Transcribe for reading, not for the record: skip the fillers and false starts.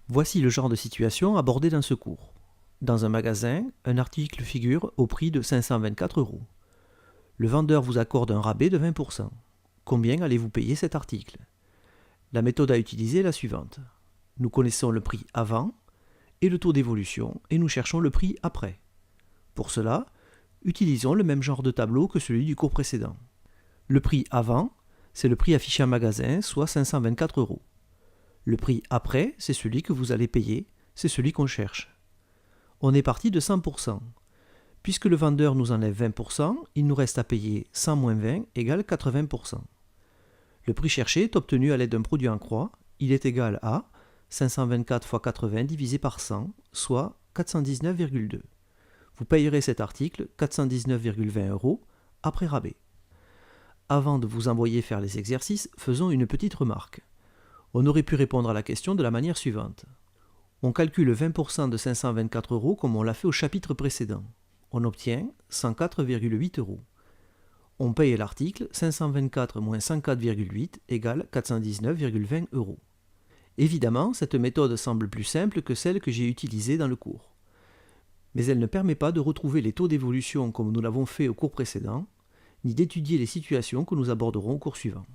Voici le genre de situation abordée dans ce cours. Dans un magasin, un article figure au prix de 524 €. Le vendeur vous accorde un rabais de 20%. Combien allez-vous payer cet article? La méthode à utiliser est la suivante. Nous connaissons le prix avant et le taux d'évolution et nous cherchons le prix après. Pour cela, utilisons le même genre de tableau que celui du cours précédent. Le prix avant, c'est le prix affiché en magasin, soit 524 €. Le prix après, c'est celui que vous allez payer, c'est celui qu'on cherche. On est parti de 100%. Puisque le vendeur nous enlève 20%, il nous reste à payer 100 moins 20 égale 80%. Le prix cherché est obtenu à l'aide d'un produit en croix. Il est égal à 524 fois 80 divisé par 100, soit 419,2. Vous payerez cet article 419,20 € après rabais. Avant de vous envoyer faire les exercices, faisons une petite remarque. On aurait pu répondre à la question de la manière suivante. On calcule 20% de 524 € comme on l'a fait au chapitre précédent. On obtient 104,8 €. On paye l'article 524 moins 104,8 égale 419,20 €. Évidemment, cette méthode semble plus simple que celle que j'ai utilisée dans le cours. Mais elle ne permet pas de retrouver les taux d'évolution comme nous l'avons fait au cours précédent, ni d'étudier les situations que nous aborderons au cours suivant.